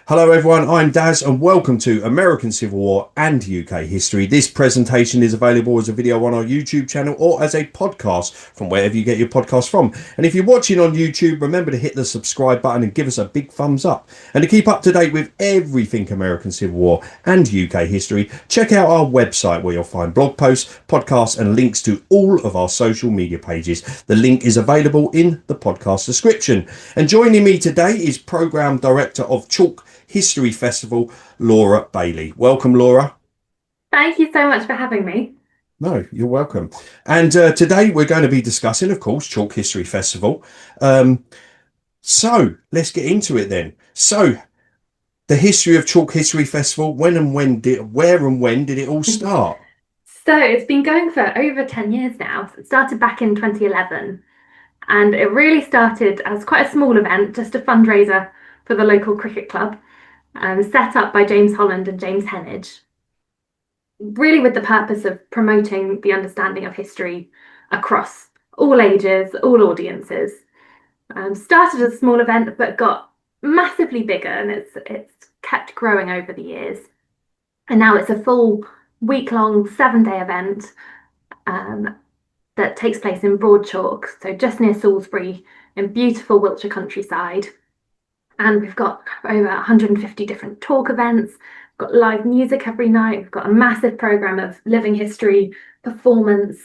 Hello everyone, I'm Daz and welcome to American Civil War and UK History. This presentation is available as a video on our YouTube channel or as a podcast from wherever you get your podcast from. And if you're watching on YouTube, remember to hit the subscribe button and give us a big thumbs up. And to keep up to date with everything American Civil War and UK history, check out our website where you'll find blog posts, podcasts and links to all of our social media pages. The link is available in the podcast description. And joining me today is Programme Director of Chalke History Festival, Laura Bailey. Welcome, Laura. Thank you so much for having me. No, you're welcome. And today we're going to be discussing, of course, Chalke History Festival. So let's get into it then. So the history of Chalke History Festival, where and when did it all start? So it's been going for over 10 years now. It started back in 2011 and it really started as quite a small event, just a fundraiser for the local cricket club, set up by James Holland and James Heneage, really with the purpose of promoting the understanding of history across all ages, all audiences. Started as a small event but got massively bigger, and it's kept growing over the years. And now it's a full week-long 7-day event that takes place in Broad Chalke, so just near Salisbury in beautiful Wiltshire countryside. And we've got over 150 different talk events. We've got live music every night. We've got a massive programme of living history, performance,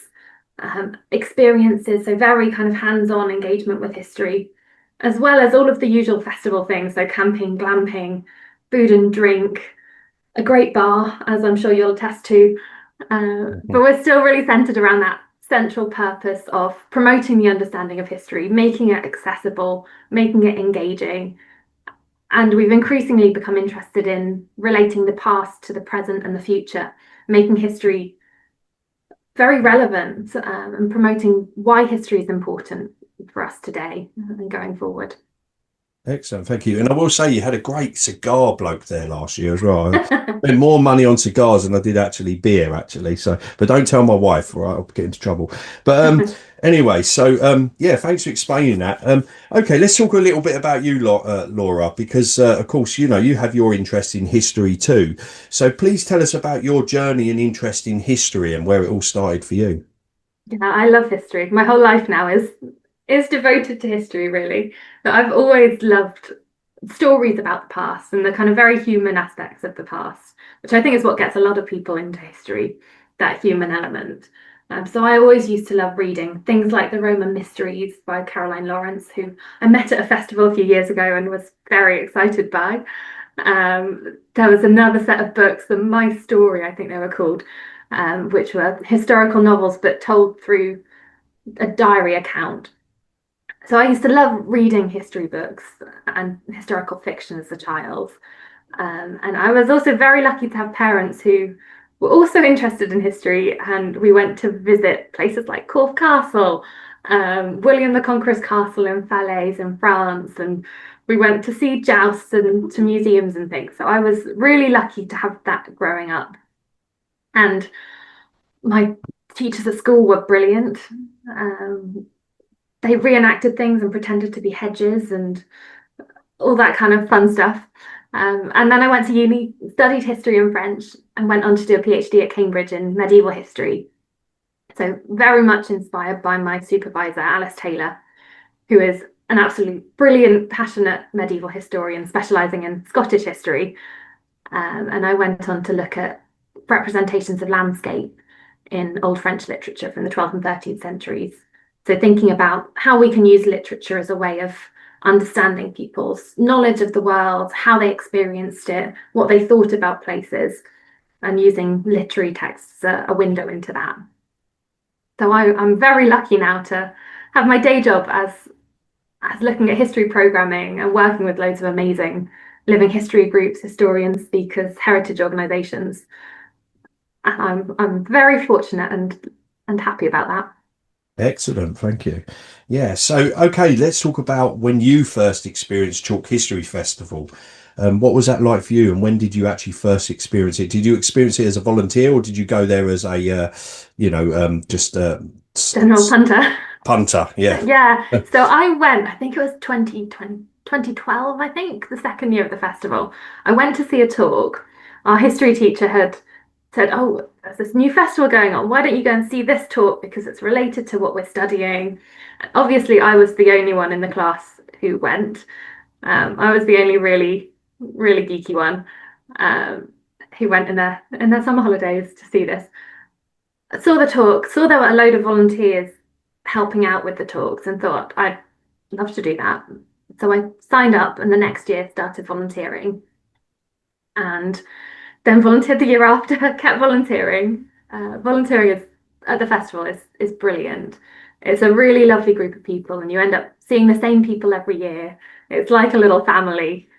experiences, so very kind of hands-on engagement with history, as well as all of the usual festival things, so camping, glamping, food and drink, a great bar, as I'm sure you'll attest to. But we're still really centred around that central purpose of promoting the understanding of history, making it accessible, making it engaging. And we've increasingly become interested in relating the past to the present and the future, making history very relevant, and promoting why history is important for us today and going forward. Excellent, thank you. And I will say you had a great cigar bloke there last year as well. I spent more money on cigars than I did actually beer, actually. So, but don't tell my wife, or I'll get into trouble. But anyway, so yeah, thanks for explaining that. Okay, let's talk a little bit about you, Laura, because of course, you know, you have your interest in history too. So please tell us about your journey and interest in history and where it all started for you. Yeah, I love history. My whole life now is devoted to history, really. But I've always loved stories about the past and the kind of very human aspects of the past, which I think is what gets a lot of people into history, that human element. So I always used to love reading things like the Roman Mysteries by Caroline Lawrence, who I met at a festival a few years ago and was very excited by. There was another set of books, the My Story, I think they were called, which were historical novels but told through a diary account. So I used to love reading history books and historical fiction as a child. And I was also very lucky to have parents who were also interested in history, and we went to visit places like Corfe Castle, William the Conqueror's Castle in Falaise in France, and we went to see jousts and to museums and things. So I was really lucky to have that growing up. And my teachers at school were brilliant. They reenacted things and pretended to be hedges and all that kind of fun stuff. And then I went to uni, studied history and French, and went on to do a PhD at Cambridge in medieval history. So very much inspired by my supervisor, Alice Taylor, who is an absolutely brilliant, passionate medieval historian specialising in Scottish history. And I went on to look at representations of landscape in Old French literature from the 12th and 13th centuries. So thinking about how we can use literature as a way of understanding people's knowledge of the world, how they experienced it, what they thought about places, and using literary texts as a window into that. So I'm very lucky now to have my day job as looking at history programming and working with loads of amazing living history groups, historians, speakers, heritage organisations. And I'm very fortunate and happy about that. Excellent, thank you. Yeah, so okay, let's talk about when you first experienced Chalke History Festival. What was that like for you, and when did you actually first experience it? Did you experience it as a volunteer, or did you go there as a, just General punter? punter? Yeah. Yeah. So I went, I think it was 2020, 2012, I think, the second year of the festival. I went to see a talk. Our history teacher had said, "Oh, there's this new festival going on. Why don't you go and see this talk because it's related to what we're studying?" Obviously, I was the only one in the class who went. I was the only really geeky one who went in their summer holidays to see this. I saw the talk, saw there were a load of volunteers helping out with the talks, and thought I'd love to do that. So I signed up, and the next year started volunteering, and then volunteered the year after. Kept volunteering. Volunteering at the festival is brilliant. It's a really lovely group of people, and you end up seeing the same people every year. It's like a little family,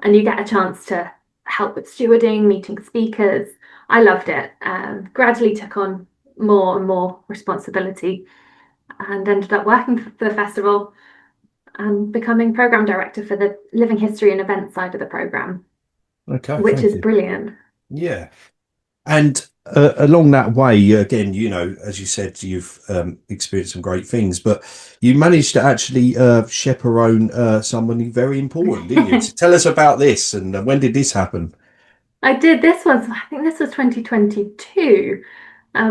and you get a chance to help with stewarding, meeting speakers. I loved it, and gradually took on more and more responsibility, and ended up working for the festival and becoming program director for the living history and events side of the program, Okay, which thank is you. brilliant. Yeah. And along that way, again, as you said, you've experienced some great things, but you managed to actually chaperone someone very important, didn't you? So tell us about this, and when did this happen? I did. I think this was 2022.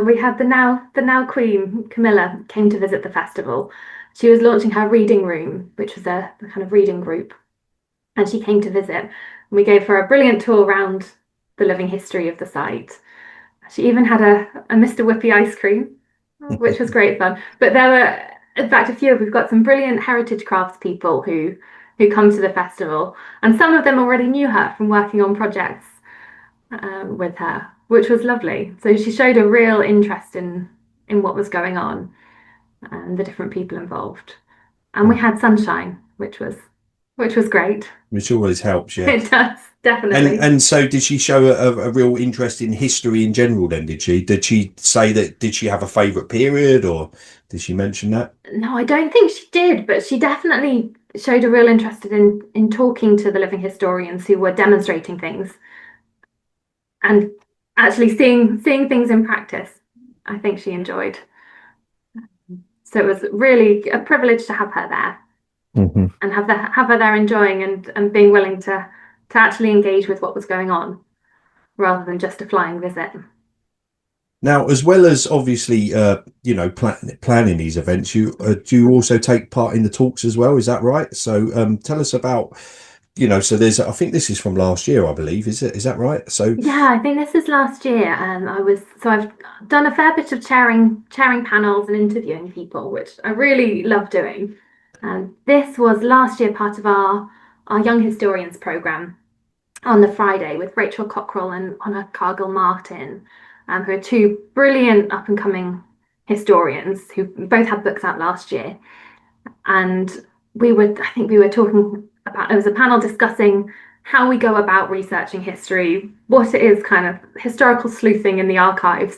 We had the now Queen Camilla came to visit the festival. She was launching her reading room, which was a kind of reading group, and she came to visit. And we gave her a brilliant tour around the living history of the site. She even had a Mr. Whippy ice cream, which was great fun. But there were, in fact, we've got some brilliant heritage crafts people who come to the festival, and some of them already knew her from working on projects with her, which was lovely. So she showed a real interest in what was going on and the different people involved. And we had sunshine, which was great. Which always helps, yeah. It does, And definitely. and so did she show a real interest in history in general then, did she? Did she say that, did she have a favourite period, or did she mention that? No, I don't think she did, but she definitely showed a real interest in talking to the living historians who were demonstrating things and actually seeing things in practice. I think she enjoyed. So it was really a privilege to have her there Mhm. and have her there enjoying and being willing to actually engage with what was going on rather than just a flying visit. Now, as well as obviously, planning these events, you do you also take part in the talks as well? Is that right? So, tell us about, so I think this is from last year, I believe. Is it? Is that right? So, Yeah, I think this is last year, and I've done a fair bit of chairing panels and interviewing people, which I really love doing. And this was last year part of our Young Historians program on the Friday with Rachel Cockrell and Honor Cargill Martin, who are two brilliant up and coming historians who both had books out last year. And I think we were talking about, it was a panel discussing how we go about researching history, what it is kind of historical sleuthing in the archives.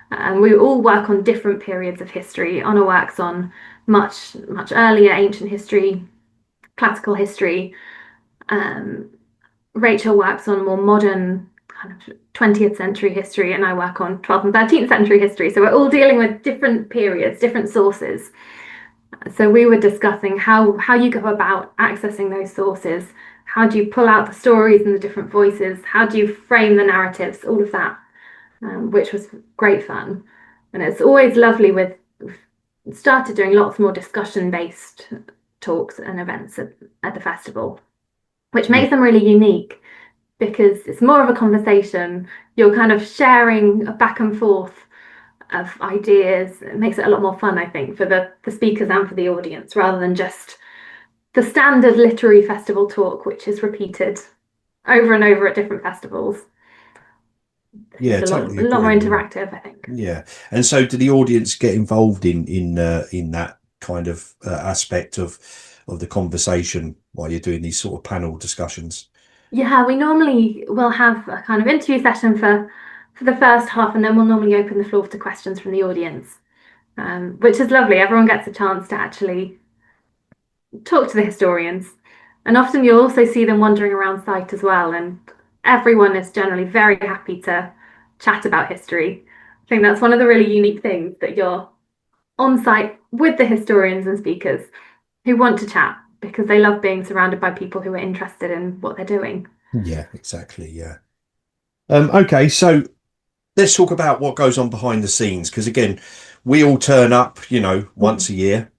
And we all work on different periods of history. Honor works on much earlier ancient history, classical history. Um, Rachel works on more modern kind of 20th century history, and I work on 12th and 13th century history. So we're all dealing with different periods, different sources. So we were discussing how you go about accessing those sources. How do you pull out the stories and the different voices? How do you frame the narratives? All of that, which was great fun. And it's always lovely we've started doing lots more discussion-based talks and events at the festival, which yeah, makes them really unique because it's more of a conversation. You're kind of sharing a back and forth of ideas. It makes it a lot more fun, I think, for the speakers and for the audience, rather than just the standard literary festival talk, which is repeated over and over at different festivals. This is yeah, a totally lot more agree. Yeah, interactive, I think. yeah. And so, do the audience get involved in that kind of aspect of the conversation while you're doing these sort of panel discussions? Yeah, we normally will have a kind of interview session for the first half, and then we'll normally open the floor to questions from the audience, which is lovely. Everyone gets a chance to actually talk to the historians. And often you'll also see them wandering around site as well. And everyone is generally very happy to chat about history. I think that's one of the really unique things, that you're on site with the historians and speakers who want to chat. because they love being surrounded by people who are interested in what they're doing. Yeah, exactly. Yeah. Okay, so let's talk about what goes on behind the scenes because again, we all turn up, once a year,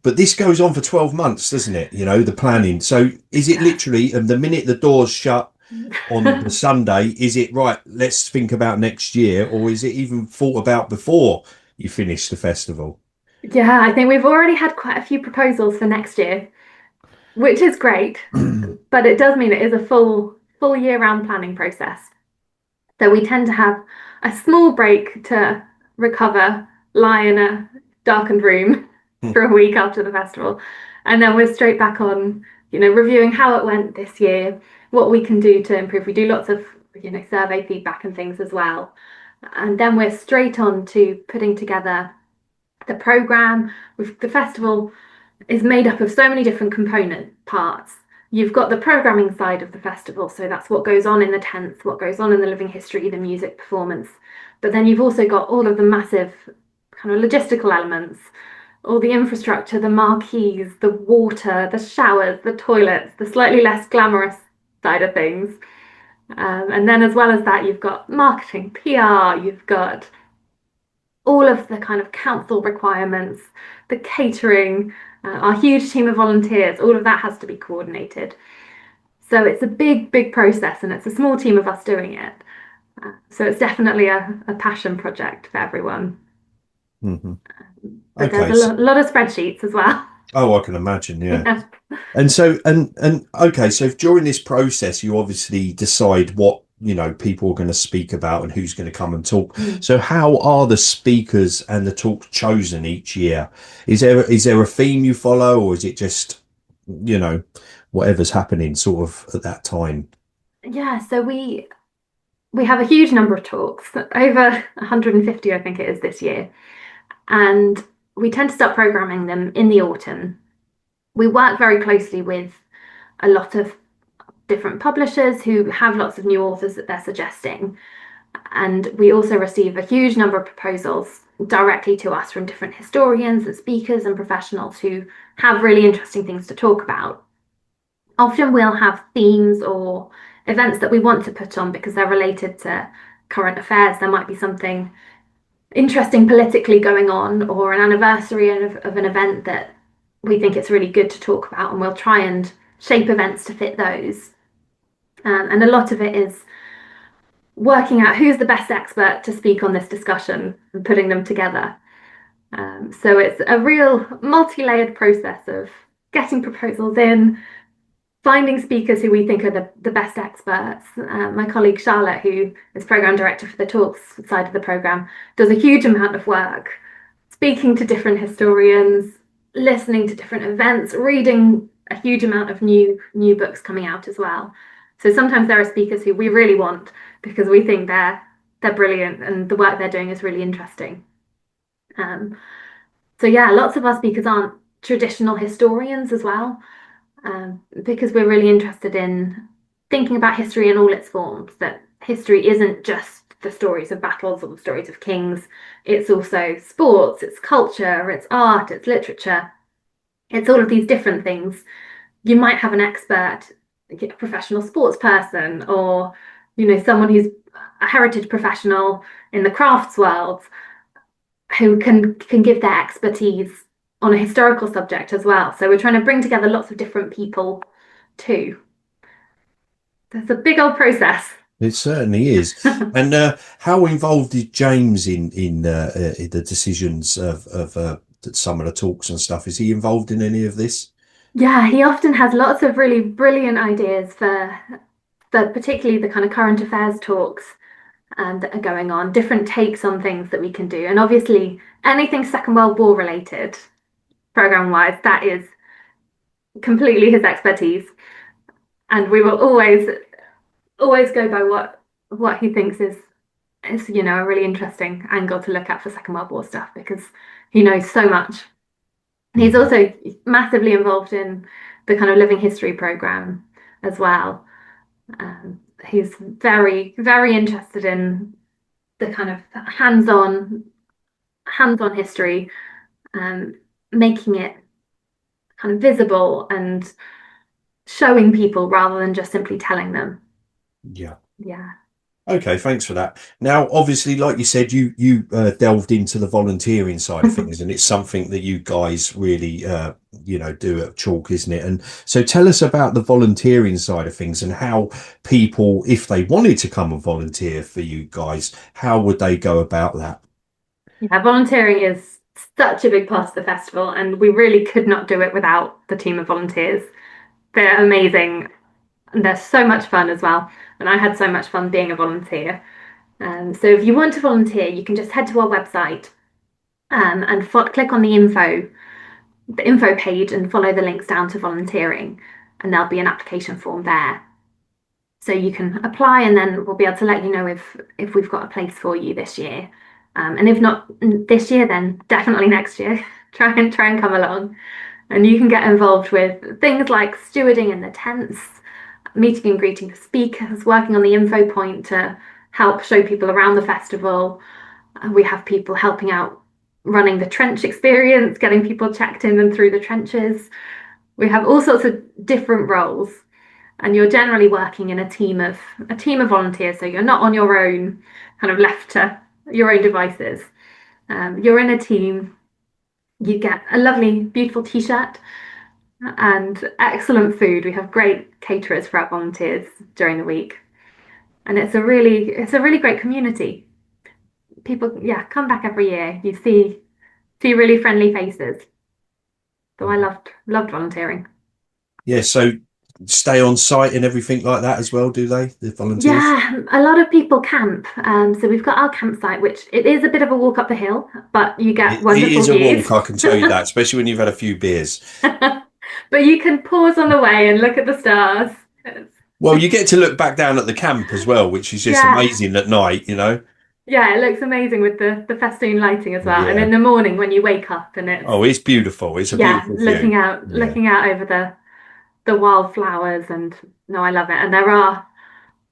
but this goes on for 12 months, doesn't it? The planning. So is it Yeah. literally the minute the doors shut on the Sunday, is it right, let's think about next year, or is it even thought about before you finish the festival? Yeah, I think we've already had quite a few proposals for next year, which is great, but it does mean it is a full year-round planning process. So we tend to have a small break to recover, lie in a darkened room for a week after the festival, and then we're straight back on, reviewing how it went this year, what we can do to improve. We do lots of, survey feedback and things as well. And then we're straight on to putting together the program. With the festival is made up of so many different component parts. You've got the programming side of the festival, so that's what goes on in the tents, what goes on in the living history, the music performance. But then you've also got all of the massive kind of logistical elements, all the infrastructure, the marquees, the water, the showers, the toilets, the slightly less glamorous side of things. And then, as well as that, you've got marketing, PR, you've got all of the kind of council requirements, the catering, our huge team of volunteers, all of that has to be coordinated. So it's a big process and it's a small team of us doing it. So it's definitely a passion project for everyone. Hmm. But there's Okay. a lot of spreadsheets as well. Oh, I can imagine. Yeah. Yeah. And so, and okay, so during this process, you obviously decide what, people are going to speak about and who's going to come and talk. Mm. So how are the speakers and the talks chosen each year? Is there a theme you follow, or is it just, you know, whatever's happening sort of at that time? Yeah, so we have a huge number of talks, over 150 I think it is this year, and we tend to start programming them in the autumn. We work very closely with a lot of different publishers who have lots of new authors that they're suggesting. And we also receive a huge number of proposals directly to us from different historians and speakers and professionals who have really interesting things to talk about. Often we'll have themes or events that we want to put on because they're related to current affairs. There might be something interesting politically going on or an anniversary of an event that we think it's really good to talk about, and we'll try and shape events to fit those. And a lot of it is working out who's the best expert to speak on this discussion and putting them together. So it's a real multi-layered process of getting proposals in, finding speakers who we think are the best experts. My colleague Charlotte, who is program director for the talks side of the program, does a huge amount of work speaking to different historians, listening to different events, reading a huge amount of new books coming out as well. So sometimes there are speakers who we really want because we think they're brilliant and the work they're doing is really interesting. Um, so yeah, lots of our speakers aren't traditional historians as well, because we're really interested in thinking about history in all its forms. That history isn't just the stories of battles or the stories of kings. It's also sports, it's culture, it's art, it's literature. It's all of these different things. You might have an expert, a professional sports person, or someone who's a heritage professional in the crafts world who can give their expertise on a historical subject as well. So we're trying to bring together lots of different people too. It's a big old process. It certainly is. And how involved is James in the decisions of some of the talks and stuff? Is he involved in any of this? Yeah, he often has lots of really brilliant ideas for particularly the kind of current affairs talks that are going on, different takes on things that we can do. And obviously anything Second World War related, program wise, that is completely his expertise. And we will always go by what he thinks is a really interesting angle to look at for Second World War stuff because he knows so much. He's Mhm. also massively involved in the kind of living history program as well. He's very interested in the kind of hands-on history, um, making it kind of visible and showing people rather than just simply telling them. Yeah. Yeah. Okay, thanks for that. Now, obviously, like you said, you delved into the volunteering side of things, and it's something that you guys really do at Chalk, isn't it? And so, tell us about the volunteering side of things and how people, if they wanted to come and volunteer for you guys, how would they go about that? Yeah, volunteering is such a big part of the festival, and we really could not do it without the team of volunteers. They're amazing and they're so much fun as well. And I had so much fun being a volunteer. So if you want to volunteer, you can just head to our website and click on the info page, and follow the links down to volunteering, and there'll be an application form there. So you can apply, and then we'll be able to let you know if we've got a place for you this year. And if not this year, then definitely next year. try and come along. And you can get involved with things like stewarding in the tents, meeting and greeting speakers, working on the info point to help show people around the festival. We have people helping out running the trench experience, getting people checked in and through the trenches. We have all sorts of different roles, and you're generally working in a team of volunteers, so you're not on your own, kind of left to your own devices. You're in a team. You get a lovely, beautiful t-shirt and excellent food. We have great caterers for our volunteers during the week, and it's a really great community. People, yeah, come back every year. You see really friendly faces. So I loved volunteering. Yeah, so stay on site and everything like that as well, do they, the volunteers? Yeah, a lot of people camp. So we've got our campsite, which it is a bit of a walk up the hill, but you get It wonderful is a views. walk, I can tell you that, especially when you've had a few beers. But you can pause on the way and look at the stars. Well, you get to look back down at the camp as well, which is just Yeah, amazing at night, you know? yeah, it looks amazing with the festoon lighting as well. And Yeah. in the morning when you wake up and it's Oh, it's beautiful. It's a yeah, beautiful looking view. out Yeah. looking out over the wildflowers, and no, I love it. And there are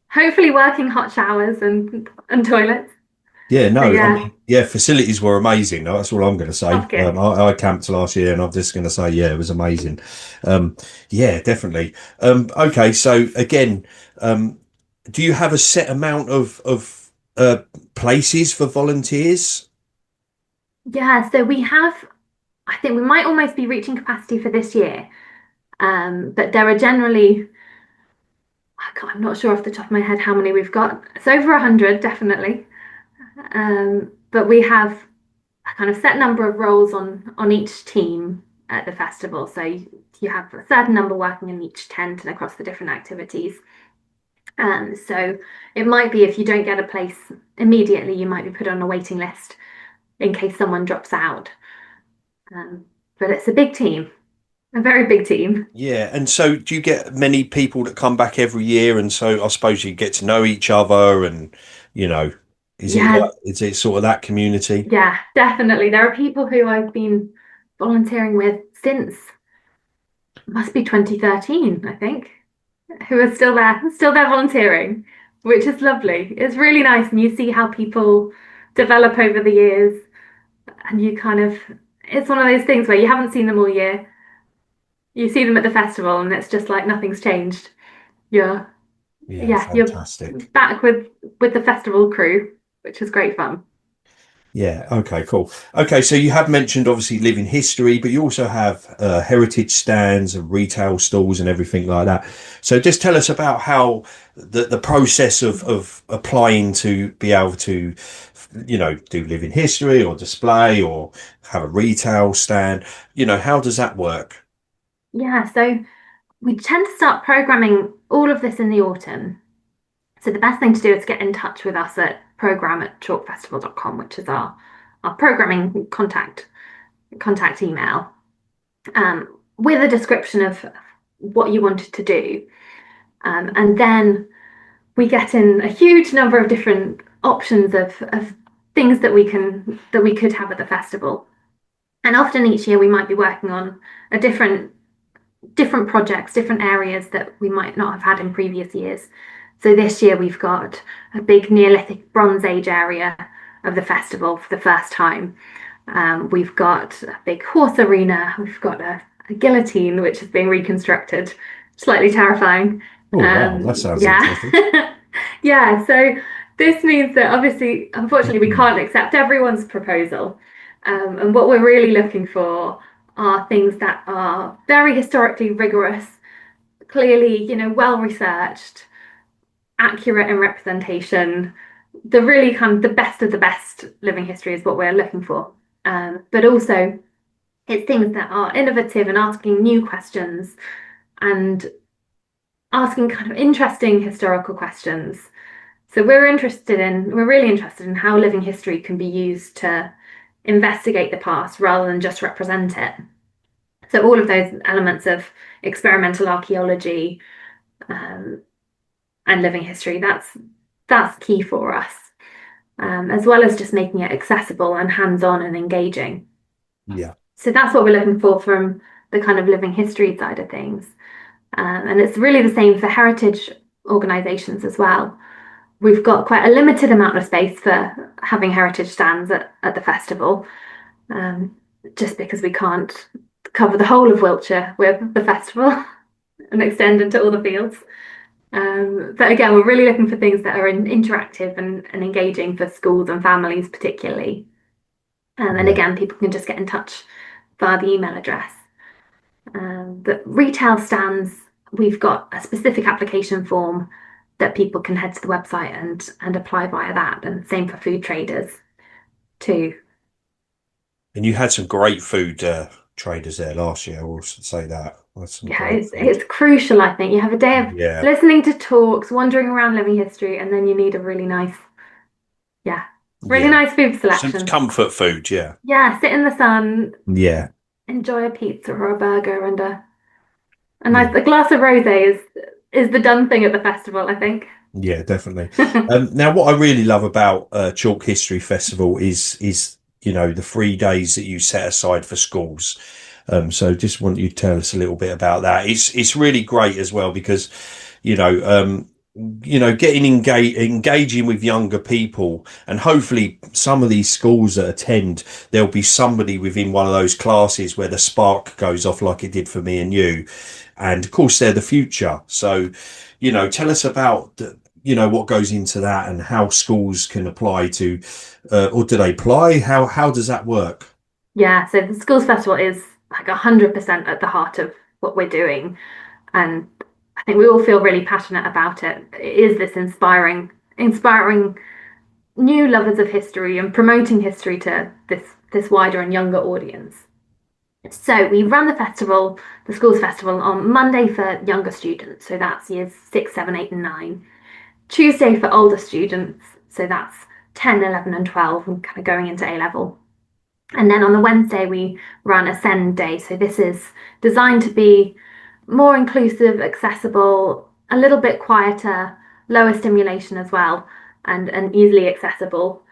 hopefully working hot showers and toilets. Yeah, So no, I yeah, mean, yeah, facilities were amazing. That's all I'm going to say. that's good. I camped last year and I'm just going to say, yeah, it was amazing. Um, yeah, definitely. Okay, so again, um, do you have a set amount of places for volunteers? Yeah, so we have, I think we might almost be reaching capacity for this year. But there are generally, I'm not sure off the top of my head how many we've got. It's over 100, definitely. But we have a kind of set number of roles on each team at the festival. So you have a certain number working in each tent and across the different activities. So it might be if you don't get a place immediately, you might be put on a waiting list in case someone drops out. Um, but it's a big team, a very big team. Yeah, and so do you get many people that come back every year? And so I suppose you get to know each other, and you know, Yeah, is it sort of that community? yeah, definitely. There are people who I've been volunteering with since must be 2013, I think, who are still there volunteering, which is lovely. It's really nice, and you see how people develop over the years, and you kind of, it's one of those things where you haven't seen them all year. You see them at the festival, and it's just like nothing's changed. You're, Yeah, yeah, you're fantastic. back with the festival crew, which is great fun. Yeah. Okay. Cool. Okay. So you have mentioned obviously living history, but you also have heritage stands and retail stalls and everything like that. So just tell us about how the process of applying to be able to, do living history or display or have a retail stand. How does that work? Yeah, so we tend to start programming all of this in the autumn. So the best thing to do is get in touch with us at program@chalkfestival.com, which is our programming contact email, with a description of what you wanted to do. And then we get in a huge number of different options of things that we could have at the festival. And often each year we might be working on a different projects, different areas that we might not have had in previous years. So this year we've got a big Neolithic Bronze Age area of the festival for the first time. We've got a big horse arena. We've got a a guillotine which is being reconstructed. Slightly terrifying. Oh, wow, that sounds interesting. Yeah. Yeah, so this means that obviously, unfortunately, we can't accept everyone's proposal. And what we're really looking for are things that are very historically rigorous, clearly, well researched, accurate in representation. The really kind of the best of the best living history is what we're looking for. But also, it's things that are innovative and asking new questions and asking kind of interesting historical questions. So we're really interested in how living history can be used to investigate the past rather than just represent it. So all of those elements of experimental archaeology, um, and living history, that's key for us, as well as just making it accessible and hands-on and engaging. Yeah. So that's what we're looking for from the kind of living history side of things. And it's really the same for heritage organisations as well. We've got quite a limited amount of space for having heritage stands at the festival, um, just because we can't cover the whole of Wiltshire with the festival and extend into all the fields. But again, we're really looking for things that are interactive and engaging for schools and families, particularly. And Yeah. again, people can just get in touch via the email address. But retail stands, we've got a specific application form that people can head to the website and apply via that. And same for food traders too. And you had some great food traders there last year. I will say that. That's some Yeah, great food. it's crucial, I think. You have a day of Yeah. listening to talks, wandering around living history, and then you need a yeah, really Yeah. nice food Some selection. comfort food. Yeah. Yeah, sit in the sun, Yeah. enjoy a pizza or a burger and Yeah. a glass of rosé is the done thing at the festival, I think. Yeah, definitely. Now, what I really love about Chalke History Festival is the 3 days that you set aside for schools. So just want you to tell us a little bit about that. It's really great as well because you know getting engaging with younger people, and hopefully some of these schools that attend, there'll be somebody within one of those classes where the spark goes off like it did for me and you, and of course they're the future. So tell us about what goes into that and how schools can apply to, or do they apply? How does that work? Yeah, so the schools festival is like 100% at the heart of what we're doing, and I think we all feel really passionate about it. It is this inspiring new lovers of history and promoting history to this wider and younger audience. So we run the schools festival, on Monday for younger students, so that's years 6, 7, 8, and 9. Tuesday for older students, so that's 10, 11, and 12, and kind of going into A level. And then on the Wednesday, we run Ascend Day. So this is designed to be more inclusive, accessible, a little bit quieter, lower stimulation as well, and easily accessible,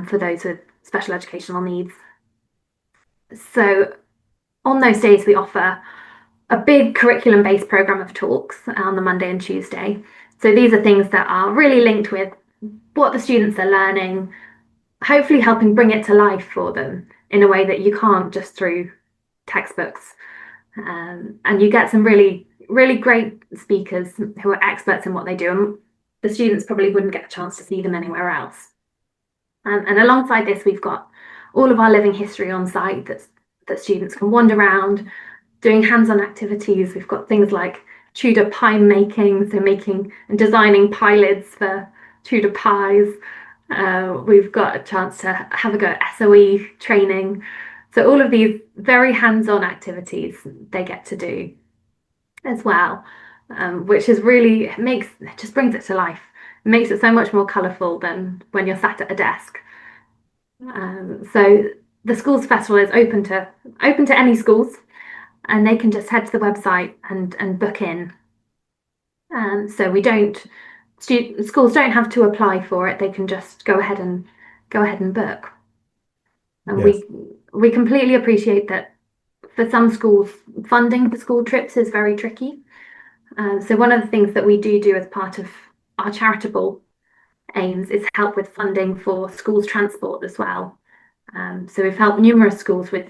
for those with special educational needs. So on those days, we offer a big curriculum based programme of talks on the Monday and Tuesday. So these are things that are really linked with what the students are learning, hopefully helping bring it to life for them in a way that you can't just through textbooks. And you get some really, really great speakers who are experts in what they do, and the students probably wouldn't get a chance to see them anywhere else. And alongside this, we've got all of our living history on site that students can wander around, doing hands-on activities. We've got things like Tudor pie making, so making and designing pie lids for Tudor pies. We've got a chance to have a go at SOE training. So all of these very hands-on activities they get to do as well, which is really it just brings it to life. It makes it so much more colourful than when you're sat at a desk. So the schools festival is open to any schools, and they can just head to the website and book in. So we don't schools don't have to apply for it. They can just go ahead and book. And Yeah. we completely appreciate that for some schools, funding for school trips is very tricky. So one of the things that we do as part of our charitable aims is help with funding for schools transport as well. So we've helped numerous schools with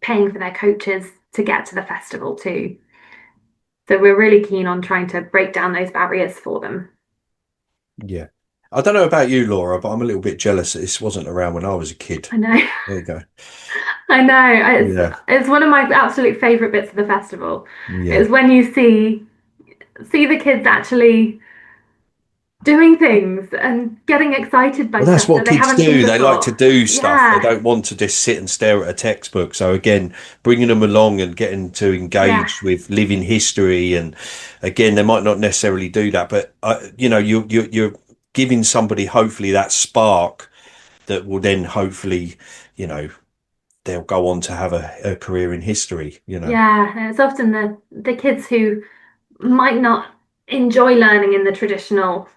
paying for their coaches to get to the festival too. So we're really keen on trying to break down those barriers for them. Yeah. I don't know about you, Laura, but I'm a little bit jealous that this wasn't around when I was a kid. I know. There you go. I know. Yeah. It's one of my absolute favorite bits of the festival. Yeah. Is when you see the kids actually doing things and getting excited by Well, that's stuff what that they kids haven't seen do. They like to before. do stuff. They Yeah, don't want to just sit and stare at a textbook. So again, bringing them along and getting to yeah, engage with living history, and again, they might not necessarily do that, but you're giving somebody hopefully that spark that will then hopefully, you know, they'll go on to have a career in history. yeah. And it's often the kids who might not enjoy learning in the traditional,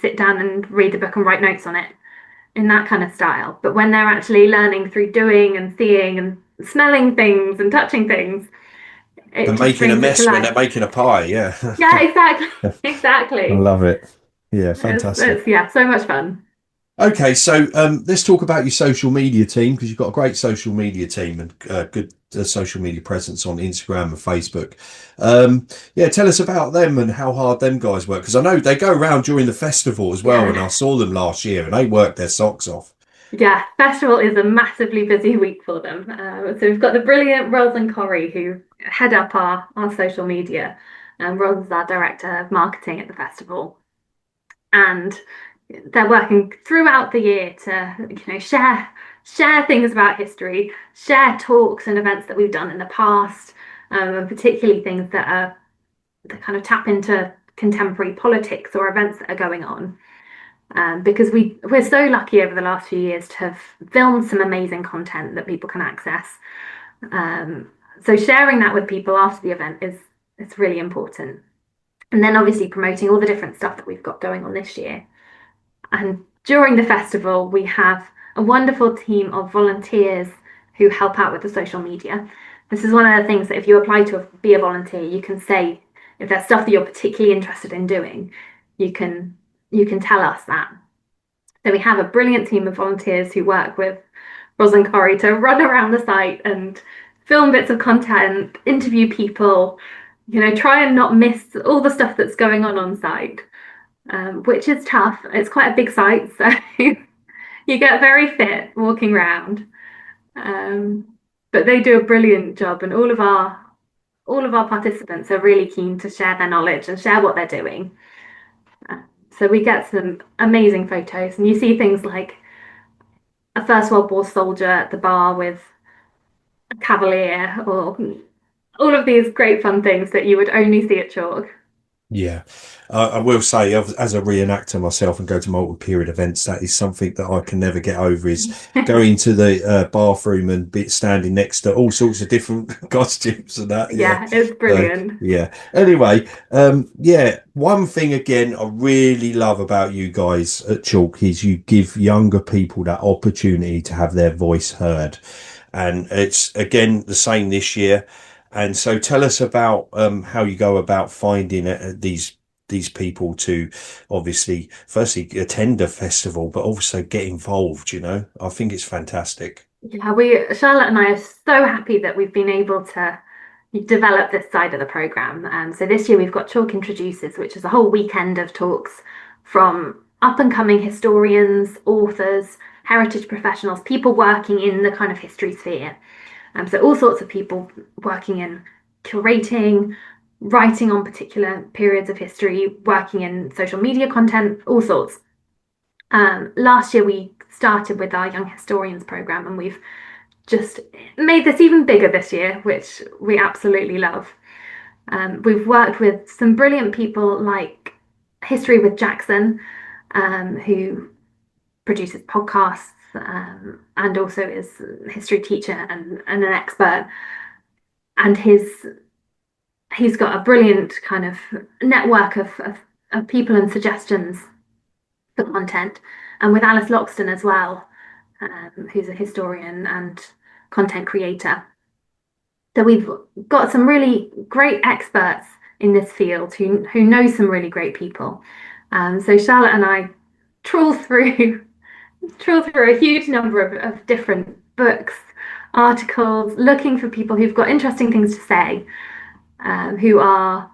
sit down and read a book and write notes on it in that kind of style. But when they're actually learning through doing and seeing and smelling things and touching things, it And just making a brings it to mess when they're life. making a pie. Yeah. Yeah, exactly. I Exactly. love it. Yeah, It's fantastic. yeah, so much fun. Okay, so let's talk about your social media team because you've got a great social media team and good social media presence on Instagram and Facebook. Yeah, tell us about them and how hard them guys work because I know they go around during the festival as well, and Yeah. I saw them last year and they worked their socks off. Yeah, festival is a massively busy week for them. So we've got the brilliant Ros and Corrie who head up our social media. Ros is our director of marketing at the festival, and they're working throughout the year to share things about history, share talks and events that we've done in the past, and particularly things that kind of tap into contemporary politics or events that are going on. Because we're so lucky over the last few years to have filmed some amazing content that people can access. So sharing that with people after the event is it's really important. And then obviously promoting all the different stuff that we've got going on this year. And during the festival, we have a wonderful team of volunteers who help out with the social media. This is one of the things that if you apply to be a volunteer, you can say if there's stuff that you're particularly interested in doing, you can tell us that. So we have a brilliant team of volunteers who work with Ros and Corrie to run around the site and film bits of content, interview people, try and not miss all the stuff that's going on site, which is tough. It's quite a big site, so you get very fit walking around. Um, but they do a brilliant job, and all of our participants are really keen to share their knowledge and share what they're doing. Uh, so we get some amazing photos, and you see things like a First World War soldier at the bar with a cavalier, or all of these great fun things that you would only see at Chalk. Yeah, I will say, as a reenactor myself and go to multiple period events, that is something that I can never get over is going to the bathroom and standing next to all sorts of different costumes and that. Yeah. Yeah, it's So, brilliant. yeah. Anyway, yeah, one thing again I really love about you guys at Chalk is you give younger people that opportunity to have their voice heard. And it's again the same this year. And so tell us about how you go about finding these people to obviously firstly attend a festival, but also get involved, I think it's fantastic. Yeah, Charlotte and I are so happy that we've been able to develop this side of the program. So this year we've got Chalk Introduces, which is a whole weekend of talks from up and coming historians, authors, heritage professionals, people working in the kind of history sphere. So all sorts of people working in curating, writing on particular periods of history, working in social media content, all sorts. Last year we started with our Young Historians program, and we've just made this even bigger this year, which we absolutely love. We've worked with some brilliant people like History with Jackson, who produces podcasts, and also is a history teacher and an expert. And he's got a brilliant kind of network of people and suggestions for content. And with Alice Loxton as well, who's a historian and content creator. So we've got some really great experts in this field who know some really great people. So Charlotte and I trawl through trawl through a huge number of different books, articles, looking for people who've got interesting things to say, who are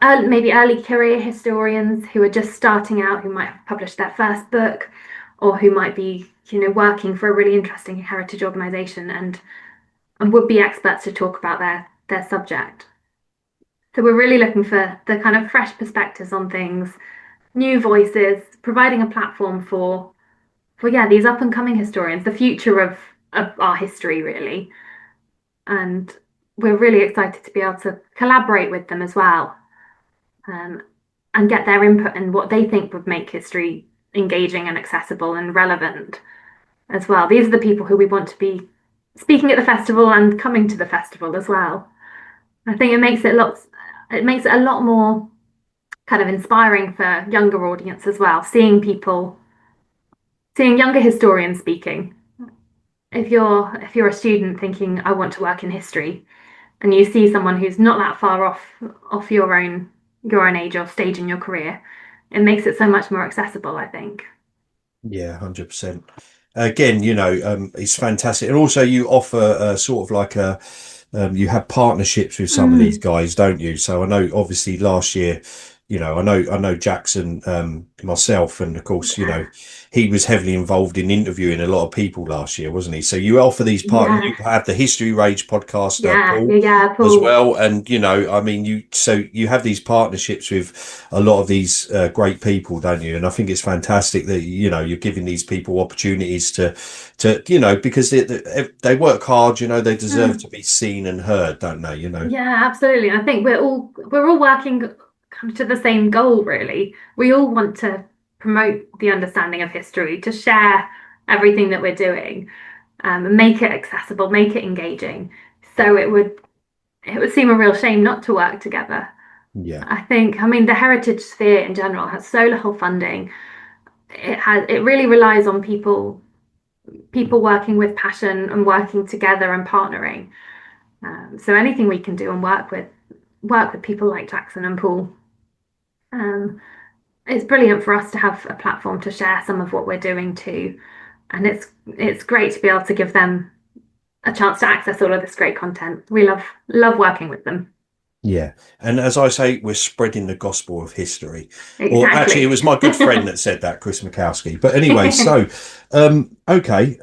maybe early career historians who are just starting out, who might have published their first book, or who might be, working for a really interesting heritage organisation and would be experts to talk about their subject. So we're really looking for the kind of fresh perspectives on things, new voices, providing a platform for these up and coming historians, the future of our history really. And we're really excited to be able to collaborate with them as well, um, and get their input and what they think would make history engaging and accessible and relevant as well. These are the people who we want to be speaking at the festival and coming to the festival as well. I think it makes it a lot more kind of inspiring for younger audience as well, seeing younger historians speaking. If you're a student thinking I want to work in history, and you see someone who's not that far off your own age or stage in your career, it makes it so much more accessible, I think. Yeah, 100%. Again, it's fantastic. And also you offer sort of like you have partnerships with some of these Mm, guys, don't you? So I know obviously last year, I know Jackson, myself, and of course, yeah, he was heavily involved in interviewing a lot of people last year, wasn't he? So you offer these yeah, you have the History Rage podcast, yeah, yeah, Paul, yeah, as Paul. well. And, I mean, you have these partnerships with a lot of these great people, don't you? And I think it's fantastic that, you're giving these people opportunities because they work hard, they deserve Mm, to be seen and heard, don't they? yeah, absolutely. I think we're all working kind of to the same goal, really. We all want to promote the understanding of history, to share everything that we're doing, and make it accessible, make it engaging. So it would seem a real shame not to work together. Yeah. I mean, the heritage sphere in general has so little funding. It really relies on people working with passion and working together and partnering. So anything we can do and work with people like Jackson and Paul, um, it's brilliant for us to have a platform to share some of what we're doing too. And it's great to be able to give them a chance to access all of this great content. We love working with them. Yeah. And as I say, we're spreading the gospel of history. Or actually, it Exactly. was my good friend that said that, Chris Mikowski. But anyway, so, okay.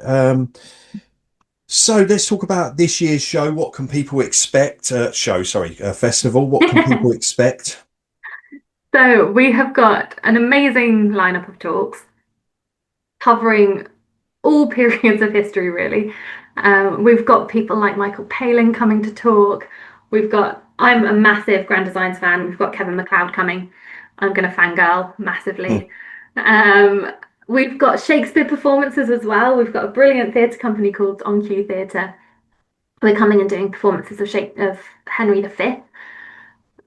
So let's talk about this year's show. What can people expect? Festival. What can people expect? So we have got an amazing lineup of talks covering all periods of history, really. We've got people like Michael Palin coming to talk. I'm a massive Grand Designs fan. We've got Kevin McLeod coming. I'm going to fangirl massively. Um, we've got Shakespeare performances as well. We've got a brilliant theatre company called On Cue Theatre. We're coming and doing performances of Henry V,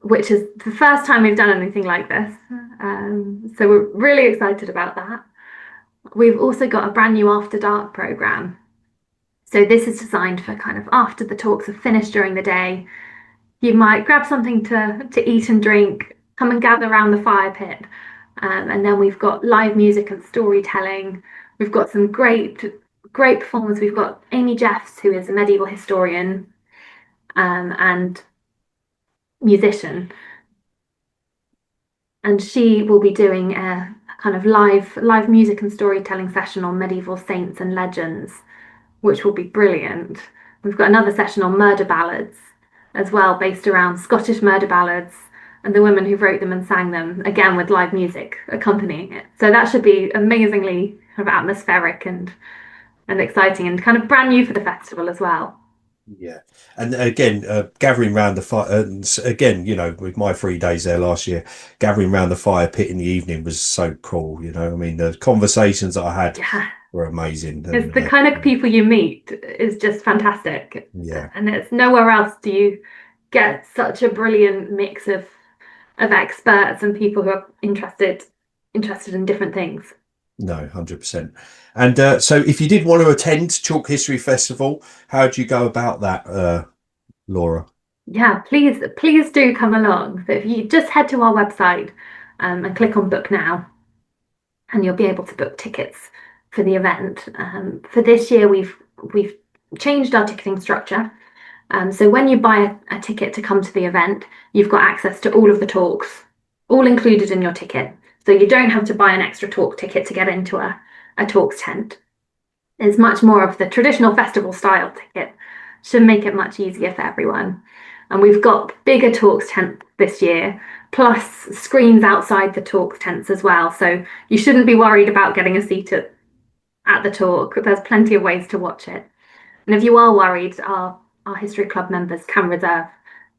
which is the first time we've done anything like this. So we're really excited about that. We've also got a brand new After Dark program. So this is designed for kind of after the talks have finished during the day. You might grab something to eat and drink, come and gather around the fire pit. And then we've got live music and storytelling. We've got some great performers. We've got Amy Jeffs, who is a medieval historian, and musician, and she will be doing a kind of live music and storytelling session on medieval saints and legends, which will be brilliant. We've got another session on murder ballads as well, based around Scottish murder ballads and the women who wrote them and sang them, again with live music accompanying it. So that should be amazingly kind of atmospheric and exciting and kind of brand new for the festival as well. Yeah, and again, gathering round the fire. Again, with my 3 days there last year, gathering round the fire pit in the evening was so cool. I mean, the conversations that I had Yeah, were amazing, it's and the kind of people you meet is just fantastic, yeah, and it's nowhere else do you get such a brilliant mix of experts and people who are interested in different things. no, 100%. And so, if you did want to attend Chalke History Festival, how do you go about that, Laura? Yeah, please do come along. So if you just head to our website, and click on book now, and you'll be able to book tickets for the event. For this year, we've changed our ticketing structure. So when you buy a ticket to come to the event, you've got access to all of the talks, all included in your ticket. So you don't have to buy an extra talk ticket to get into a talks tent. It's much more of the traditional festival style ticket, should make it much easier for everyone. And we've got bigger talks tents this year, plus screens outside the talks tents as well. So you shouldn't be worried about getting a seat at the talk. There's plenty of ways to watch it. And if you are worried, our History Club members can reserve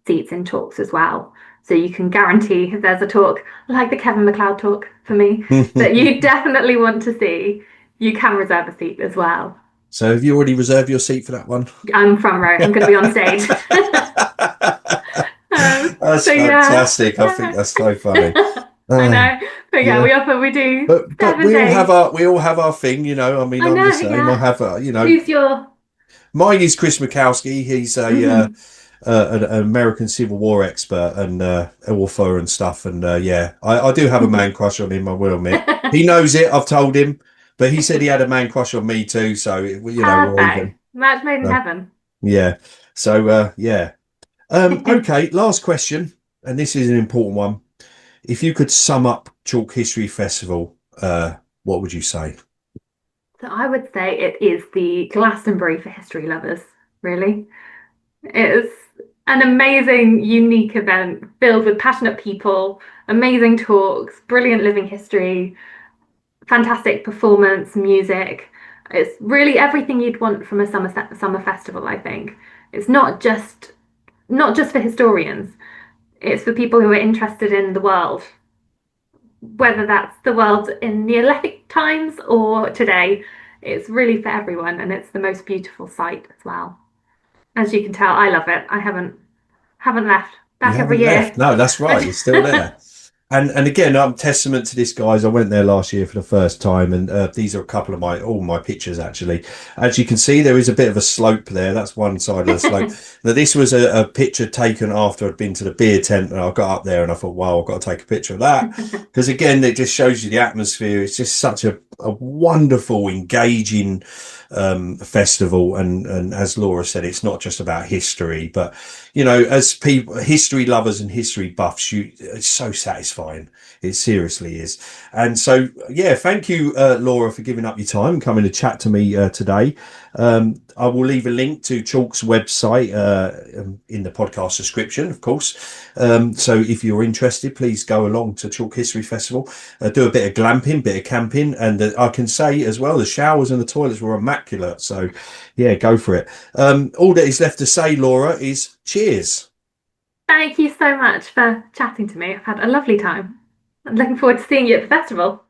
seats in talks as well. So you can guarantee if there's a talk, like the Kevin MacLeod talk for me, that you definitely want to see, you can reserve a seat as well. So have you already reserved your seat for that one? I'm front row. I'm going to be on stage. That's So yeah, fantastic. I think that's so funny. I know. But yeah, Yeah. we do But 7 days. we all have our thing, you know. I mean, I I'm the know. same. I Yeah. have you know, Who's your? mine is Chris Mikowski. He's Mhm. an American Civil War expert and author and stuff. And yeah, I do have a man crush on him. I will admit. He knows it. I've told him, but he said he had a man crush on me too. So you know, we're Perfect. even. Match made in So, heaven. yeah. So yeah. Okay. Last question, and this is an important one. If you could sum up Chalke History Festival, what would you say? So I would say it is the Glastonbury for history lovers, really. It's an amazing, unique event filled with passionate people, amazing talks, brilliant living history, fantastic performance, music. It's really everything you'd want from a summer festival, I think. It's not just for historians. It's for people who are interested in the world, whether that's the world in Neolithic times or today. It's really for everyone, and it's the most beautiful sight as well. As you can tell, I love it. I haven't left. You Back every haven't left. year. No, that's right. You're still there. And again, I'm testament to this, guys. I went there last year for the first time, and these are a couple of all my pictures actually. As you can see, there is a bit of a slope there. That's one side of the slope. Now, this was a picture taken after I'd been to the beer tent, and I got up there and I thought, wow, I've got to take a picture of that because again, it just shows you the atmosphere. It's just such a wonderful, engaging festival, and as Laura said, it's not just about history, but you know, as people, history lovers and history buffs, it's so satisfying. It seriously is. And so, yeah, thank you, Laura, for giving up your time and coming to chat to me today. I will leave a link to Chalke's website in the podcast description, of course. So if you're interested, please go along to Chalke History Festival, do a bit of glamping, bit of camping, and I can say as well, the showers and the toilets were immaculate. So, yeah, go for it. All that is left to say, Laura, is cheers. Thank you so much for chatting to me. I've had a lovely time. I'm looking forward to seeing you at the festival.